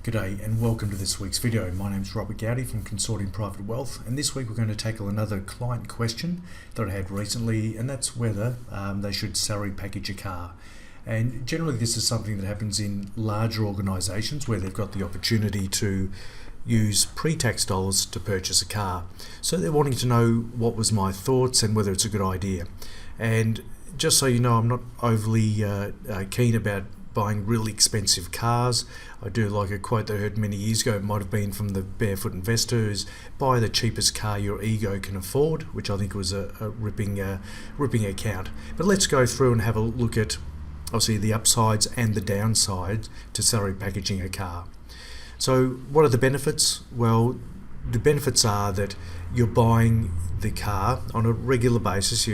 G'day and welcome to this week's video. My name's Robert Gowdy from Consortium Private Wealth, and this week we're going to tackle another client question that I had recently, and that's whether they should salary package a car. And generally this is something that happens in larger organisations where they've got the opportunity to use pre-tax dollars to purchase a car. So they're wanting to know what was my thoughts and whether it's a good idea. And just so you know, I'm not overly keen about buying really expensive cars. I do like a quote that I heard many years ago. It might have been from the Barefoot Investor, is buy the cheapest car your ego can afford, which I think was a ripping account. But let's go through and have a look at obviously the upsides and the downsides to salary packaging a car. So what are the benefits? Well, the benefits are that you're buying the car on a regular basis.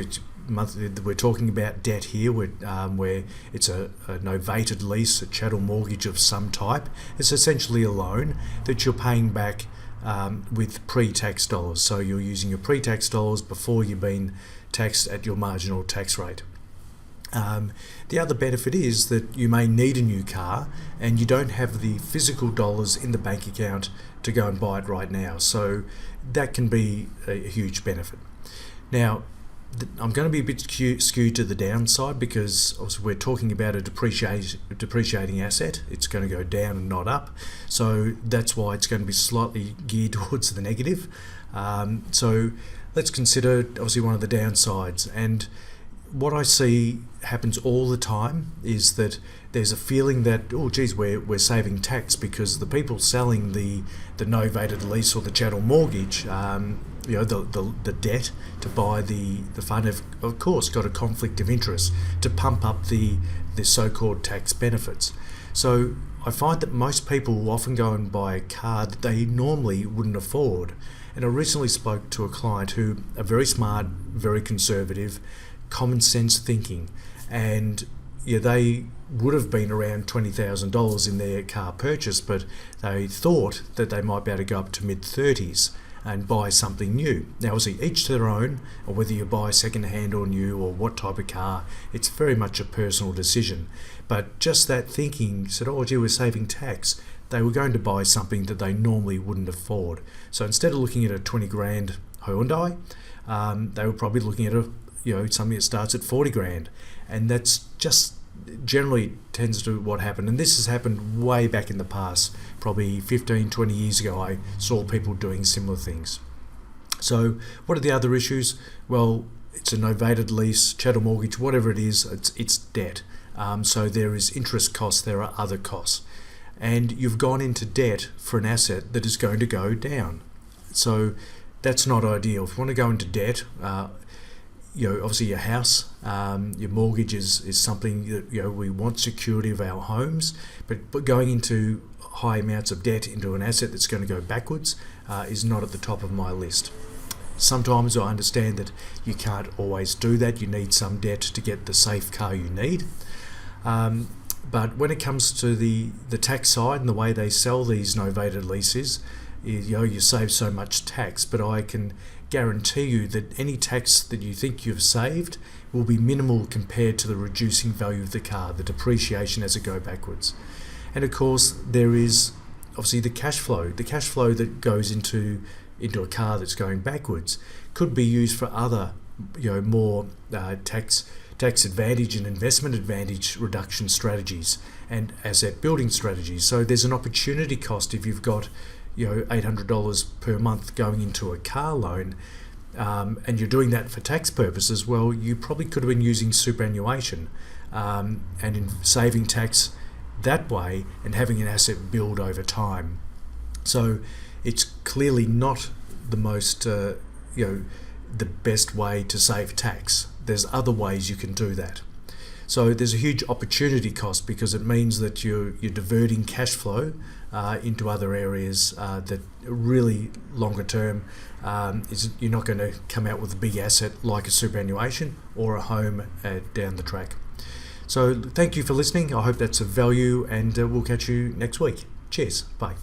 We're talking about debt here, where it's a novated lease, a chattel mortgage of some type. It's essentially a loan that you're paying back with pre-tax dollars. So you're using your pre-tax dollars before you've been taxed at your marginal tax rate. The other benefit is that you may need a new car and you don't have the physical dollars in the bank account to go and buy it right now. So that can be a huge benefit. Now, I'm going to be a bit skewed to the downside because obviously we're talking about a depreciating asset. It's going to go down and not up. So that's why it's going to be slightly geared towards the negative. So let's consider obviously one of the downsides. And what I see happens all the time is that there's a feeling that, oh geez, we're saving tax because the people selling the novated lease or the chattel mortgage, the debt to buy the fund have of course got a conflict of interest to pump up the so-called tax benefits. So I find that most people will often go and buy a car that they normally wouldn't afford. And I recently spoke to a client who are very smart, very conservative, common sense thinking, and they would have been around $20,000 in their car purchase, but they thought that they might be able to go up to mid-30s and buy something new. Now obviously each to their own, or whether you buy second hand or new or what type of car, it's very much a personal decision. But just that thinking said, oh gee, we're saving tax. They were going to buy something that they normally wouldn't afford. So instead of looking at a 20 grand Hyundai, they were probably looking at something that starts at 40 grand. And that's just generally tends to what happened. And this has happened way back in the past, probably 15, 20 years ago. I saw people doing similar things. So what are the other issues? Well, it's a novated lease, chattel mortgage, whatever it is, it's debt. So there is interest costs, there are other costs. And you've gone into debt for an asset that is going to go down. So that's not ideal. If you want to go into debt, obviously your house, your mortgage is something that we want security of our homes, but going into high amounts of debt into an asset that's going to go backwards is not at the top of my list. Sometimes I understand that you can't always do that. You need some debt to get the safe car you need. But when it comes to the tax side and the way they sell these novated leases, you save so much tax, but I can guarantee you that any tax that you think you've saved will be minimal compared to the reducing value of the car, the depreciation as it go backwards. And of course there is obviously the cash flow that goes into a car that's going backwards could be used for other more tax advantage and investment advantage reduction strategies and asset building strategies. So there's an opportunity cost if you've got $800 per month going into a car loan, and you're doing that for tax purposes. Well, you probably could have been using superannuation and in saving tax that way and having an asset build over time. So it's clearly not the most the best way to save tax. There's other ways you can do that. So there's a huge opportunity cost because it means that you're diverting cash flow into other areas that really longer term you're not going to come out with a big asset like a superannuation or a home down the track. So thank you for listening. I hope that's of value, and we'll catch you next week. Cheers. Bye.